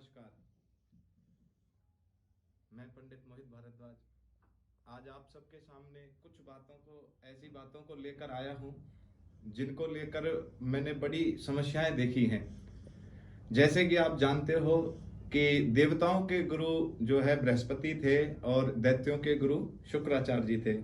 नमस्कार। मैं पंडित मोहित भारद्वाज आज आप सबके सामने कुछ ऐसी बातों को लेकर आया हूं जिनको लेकर मैंने बड़ी समस्याएं देखी हैं। जैसे कि आप जानते हो कि देवताओं के गुरु जो है बृहस्पति थे और दैत्यों के गुरु शुक्राचार्य जी थे।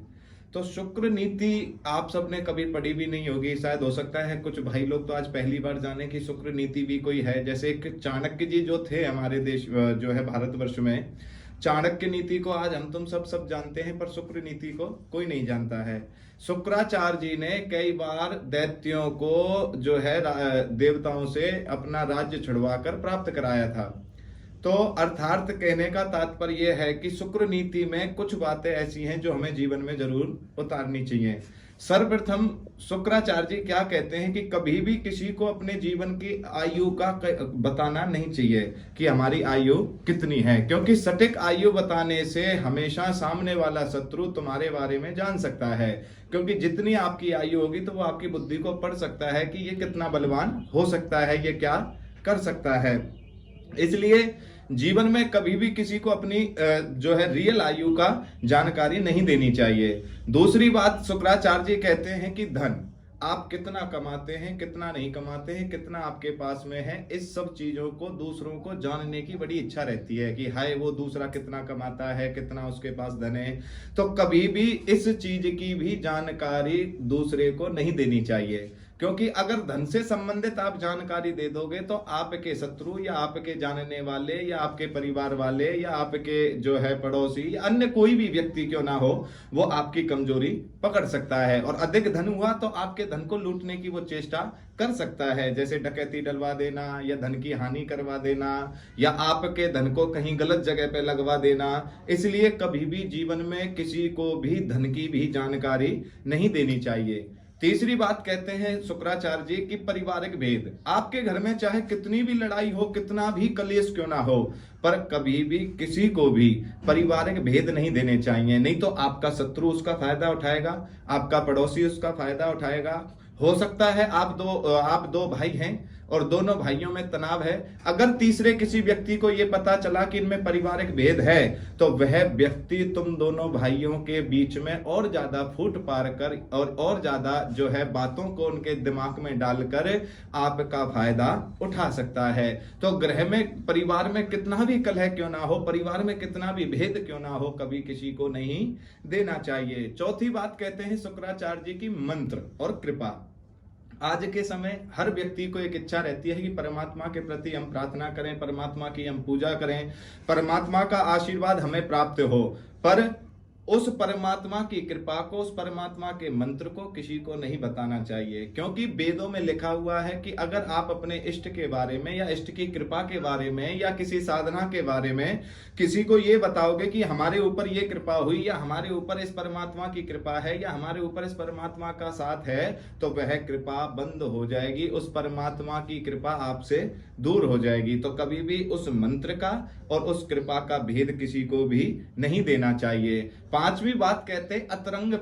तो शुक्र नीति आप सबने कभी पढ़ी भी नहीं होगी, शायद हो सकता है कुछ भाई लोग तो आज पहली बार जाने कि शुक्र नीति भी कोई है। जैसे एक चाणक्य जी जो थे हमारे देश जो है भारतवर्ष में, चाणक्य नीति को आज हम तुम सब जानते हैं, पर शुक्र नीति को कोई नहीं जानता है। शुक्राचार्य जी ने कई बार दैत्यों को जो है देवताओं से अपना राज्य छुड़वा कर प्राप्त कराया था। तो अर्थार्थ कहने का तात्पर्य यह है कि शुक्र नीति में कुछ बातें ऐसी हैं जो हमें जीवन में जरूर उतारनी चाहिए। सर्वप्रथम शुक्राचार्य जी क्या कहते हैं कि कभी भी किसी को अपने जीवन की आयु का बताना नहीं चाहिए कि हमारी आयु कितनी है, क्योंकि सटीक आयु बताने से हमेशा सामने वाला शत्रु तुम्हारे बारे में जान सकता है। क्योंकि जितनी आपकी आयु होगी तो वो आपकी बुद्धि को पढ़ सकता है कि ये कितना बलवान हो सकता है, ये क्या कर सकता है। इसलिए जीवन में कभी भी किसी को अपनी जो है रियल आयु का जानकारी नहीं देनी चाहिए। दूसरी बात, शुक्राचार्य जी कहते हैं कि धन आप कितना कमाते हैं, कितना नहीं कमाते हैं, कितना आपके पास में है, इस सब चीजों को दूसरों को जानने की बड़ी इच्छा रहती है कि हाय वो दूसरा कितना कमाता है, कितना उसके पास धन है। तो कभी भी इस चीज की भी जानकारी दूसरे को नहीं देनी चाहिए, क्योंकि अगर धन से संबंधित आप जानकारी दे दोगे तो आपके शत्रु या आपके जानने वाले या आपके परिवार वाले या आपके जो है पड़ोसी या अन्य कोई भी व्यक्ति क्यों ना हो, वो आपकी कमजोरी पकड़ सकता है और अधिक धन हुआ तो आपके धन को लूटने की वो चेष्टा कर सकता है, जैसे डकैती डलवा देना या धन की हानि करवा देना या आपके धन को कहीं गलत जगह पे लगवा देना। इसलिए कभी भी जीवन में किसी को भी धन की भी जानकारी नहीं देनी चाहिए। तीसरी बात कहते हैं शुक्राचार्य जी की पारिवारिक भेद, आपके घर में चाहे कितनी भी लड़ाई हो, कितना भी कलेश क्यों ना हो, पर कभी भी किसी को भी पारिवारिक भेद नहीं देने चाहिए, नहीं तो आपका शत्रु उसका फायदा उठाएगा, आपका पड़ोसी उसका फायदा उठाएगा। हो सकता है आप दो भाई हैं और दोनों भाइयों में तनाव है, अगर तीसरे किसी व्यक्ति को यह पता चला कि इनमें पारिवारिक भेद है तो वह व्यक्ति तुम दोनों भाइयों के बीच में और ज्यादा फूट पार कर और ज्यादा जो है बातों को उनके दिमाग में डालकर आपका फायदा उठा सकता है। तो ग्रह में परिवार में कितना भी कलह क्यों ना हो, परिवार में कितना भी भेद क्यों ना हो, कभी किसी को नहीं देना चाहिए। चौथी बात कहते हैं शुक्राचार्य जी की मंत्र और कृपा। आज के समय हर व्यक्ति को एक इच्छा रहती है कि परमात्मा के प्रति हम प्रार्थना करें, परमात्मा की हम पूजा करें, परमात्मा का आशीर्वाद हमें प्राप्त हो, पर उस परमात्मा की कृपा को, उस परमात्मा के मंत्र को किसी को नहीं बताना चाहिए, क्योंकि वेदों में लिखा हुआ है कि अगर आप अपने इष्ट के बारे में या इष्ट की कृपा के बारे में या किसी साधना के बारे में किसी को ये बताओगे कि हमारे ऊपर ये कृपा हुई या हमारे ऊपर इस परमात्मा की कृपा है या हमारे ऊपर इस परमात्मा का साथ है, तो वह कृपा बंद हो जाएगी, उस परमात्मा की कृपा आपसे दूर हो जाएगी। तो कभी भी उस मंत्र का और उस कृपा का भेद किसी को भी नहीं देना चाहिए। पांचवी बात कहते हैं अतरंग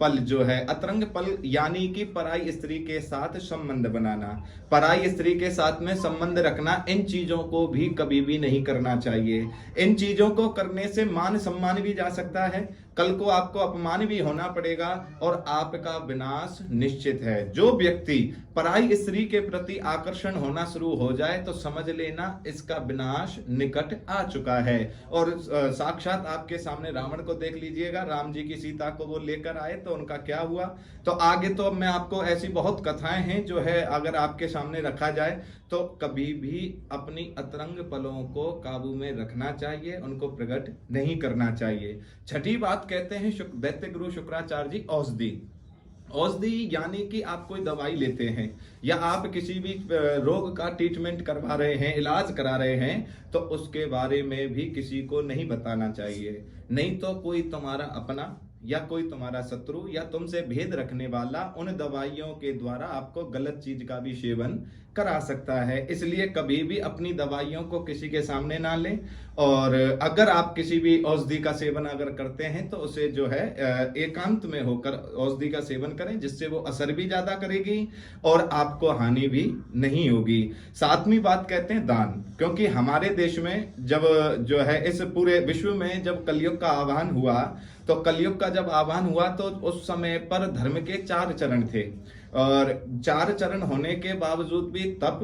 पल जो है, अतरंग पल यानी कि पराई स्त्री के साथ संबंध बनाना, पराई स्त्री के साथ में संबंध रखना, इन चीजों को भी कभी भी नहीं करना चाहिए। इन चीजों को करने से मान सम्मान भी जा सकता है, कल को आपको अपमान भी होना पड़ेगा और आपका विनाश निश्चित है। जो व्यक्ति पराई स्त्री के प्रति आकर्षण होना शुरू हो जाए तो समझ लेना इसका विनाश निकट आ चुका है। और साक्षात आपके सामने रावण को देख लीजिएगा, राम जी की सीता को वो लेकर आए तो उनका क्या हुआ। तो आगे तो मैं आपको ऐसी बहुत कथाएं हैं जो है अगर आपके सामने रखा जाए तो कभी भी अपनी अतरंग पलों को काबू में रखना चाहिए, उनको प्रकट नहीं करना चाहिए। छठी बात कहते हैं दैत्य गुरु शुक्राचार्य जी औषधि। औषधि यानी कि आप कोई दवाई लेते हैं या आप किसी भी रोग का ट्रीटमेंट करवा रहे हैं, इलाज करा रहे हैं, तो उसके बारे में भी किसी को नहीं बताना चाहिए, नहीं तो कोई तुम्हारा अपना या कोई तुम्हारा शत्रु या तुमसे भेद रखने वाला उन दवाइयों के द्वारा आपको गलत चीज का भी सेवन करा सकता है। इसलिए कभी भी अपनी दवाइयों को किसी के सामने ना लें, और अगर आप किसी भी औषधि का सेवन अगर करते हैं तो उसे जो है एकांत में होकर औषधि का सेवन करें, जिससे वो असर भी ज्यादा करेगी और आपको हानि भी नहीं होगी। सातवीं बात कहते हैं दान, क्योंकि हमारे देश में जब जो है इस पूरे विश्व में जब कलयुग का आह्वान हुआ, तो कलयुग का जब आह्वान हुआ तो उस समय पर धर्म के 4 चरण थे, और 4 चरण होने के बावजूद भी तप,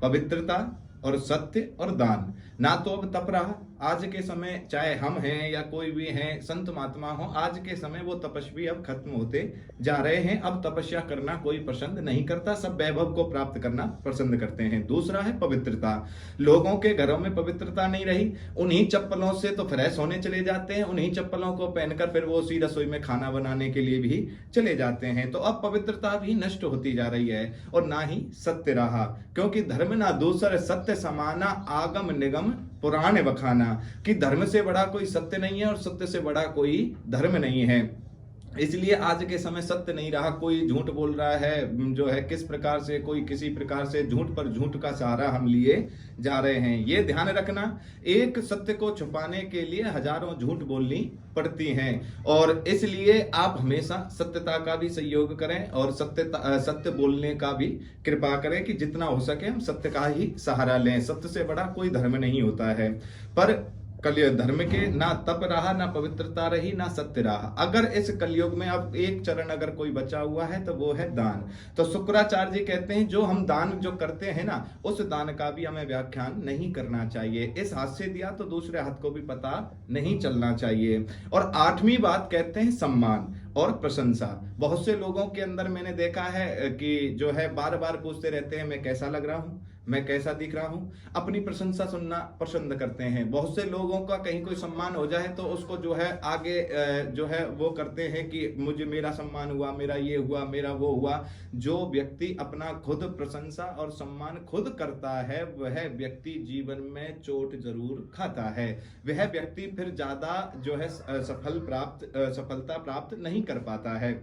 पवित्रता और सत्य और दान ना तो अब तप रहा। आज के समय चाहे हम हैं या कोई भी हैं, संत महात्मा हो, आज के समय वो तपस्वी अब खत्म होते जा रहे हैं। अब तपस्या करना कोई पसंद नहीं करता, सब वैभव को प्राप्त करना पसंद करते हैं। दूसरा है पवित्रता, लोगों के घरों में पवित्रता नहीं रही, उन्हीं चप्पलों से तो फ्रेश होने चले जाते हैं, उन्हीं चप्पलों को पहनकर फिर वो उसी रसोई में खाना बनाने के लिए भी चले जाते हैं। तो अब पवित्रता भी नष्ट होती जा रही है, और ना ही सत्य रहा, क्योंकि धर्म ना दूसर सत्य समाना आगम निगम पुराण बखाना, कि धर्म से बड़ा कोई सत्य नहीं है और सत्य से बड़ा कोई धर्म नहीं है। इसलिए आज के समय सत्य नहीं रहा, कोई झूठ बोल रहा है, जो है किस प्रकार से कोई किसी प्रकार से झूठ पर झूठ का सहारा हम लिए जा रहे हैं। ये ध्यान रखना, एक सत्य को छुपाने के लिए हजारों झूठ बोलनी पड़ती हैं, और इसलिए आप हमेशा सत्यता का भी सहयोग करें और सत्य बोलने का भी कृपा करें, कि जितना हो सके हम सत्य का ही सहारा लें। सत्य से बड़ा कोई धर्म नहीं होता है। पर कलयुग धर्म के ना तप रहा, ना पवित्रता रही, ना सत्य रहा। अगर इस कलयुग में अब एक चरण अगर कोई बचा हुआ है तो वो है दान। तो शुक्राचार्य जी कहते हैं जो हम दान जो करते हैं ना, उस दान का भी हमें व्याख्यान नहीं करना चाहिए। इस हाथ से दिया तो दूसरे हाथ को भी पता नहीं चलना चाहिए। और 8वीं बात कहते हैं सम्मान और प्रशंसा। बहुत से लोगों के अंदर मैंने देखा है कि जो है बार बार पूछते रहते हैं मैं कैसा लग रहा हूं, मैं कैसा दिख रहा हूं, अपनी प्रशंसा सुनना पसंद करते हैं। बहुत से लोगों का कहीं कोई सम्मान हो जाए तो उसको जो है आगे जो है वो करते हैं कि मुझे मेरा सम्मान हुआ, मेरा ये हुआ, मेरा वो हुआ। जो व्यक्ति अपना खुद प्रशंसा और सम्मान खुद करता है वह व्यक्ति जीवन में चोट जरूर खाता है। वह व्यक्ति फिर ज्यादा जो है सफलता प्राप्त नहीं कर पाता है।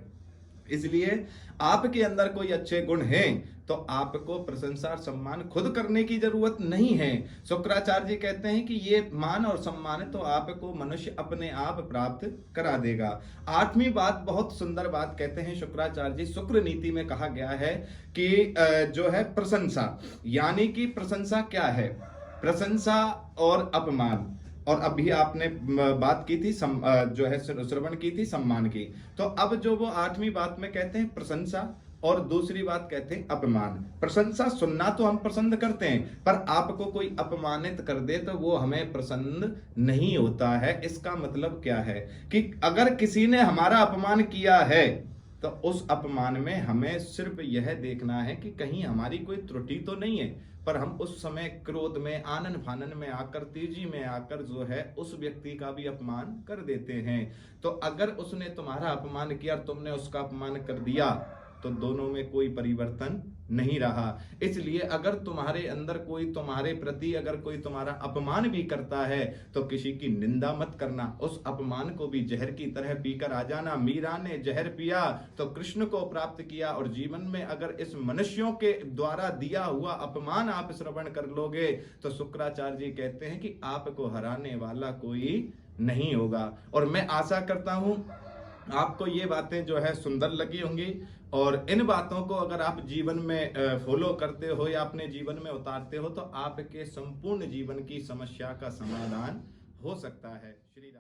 इसलिए आपके अंदर कोई अच्छे गुण हैं तो आपको प्रशंसा और सम्मान खुद करने की जरूरत नहीं है। शुक्राचार्य जी कहते हैं कि ये मान और सम्मान तो आपको मनुष्य अपने आप प्राप्त करा देगा। 8वीं बात बहुत सुंदर बात कहते हैं शुक्राचार्य जी, शुक्र नीति में कहा गया है कि जो है प्रशंसा, यानी कि प्रशंसा क्या है, प्रशंसा और अपमान। और अभी आपने बात की थी जो है श्रवण की थी सम्मान की। तो अब जो वो 8वीं बात में कहते हैं प्रशंसा, और दूसरी बात कहते हैं अपमान। प्रशंसा सुनना तो हम पसंद करते हैं, पर आपको कोई अपमानित कर दे तो वो हमें पसंद नहीं होता है। इसका मतलब क्या है कि अगर किसी ने हमारा अपमान किया है तो उस अपमान में हमें सिर्फ यह देखना है कि कहीं हमारी कोई त्रुटि तो नहीं है, पर हम उस समय क्रोध में, आनन फानन में आकर, तेजी में आकर जो है उस व्यक्ति का भी अपमान कर देते हैं। तो अगर उसने तुम्हारा अपमान किया, तुमने उसका अपमान कर दिया, तो दोनों में कोई परिवर्तन नहीं रहा। इसलिए अगर तुम्हारे अंदर कोई तुम्हारे प्रति अगर कोई तुम्हारा अपमान भी करता है तो किसी की निंदा मत करना, उस अपमान को भी जहर की तरह पीकर आ जाना। मीरा ने जहर पिया तो कृष्ण को प्राप्त किया, और जीवन में अगर इस मनुष्यों के द्वारा दिया हुआ अपमान आप श्रवण कर लोगे तो शुक्राचार्य जी कहते हैं कि आपको हराने वाला कोई नहीं होगा। और मैं आशा करता हूं आपको ये बातें जो है सुंदर लगी होंगी, और इन बातों को अगर आप जीवन में फॉलो करते हो या अपने जीवन में उतारते हो तो आपके संपूर्ण जीवन की समस्या का समाधान हो सकता है। श्री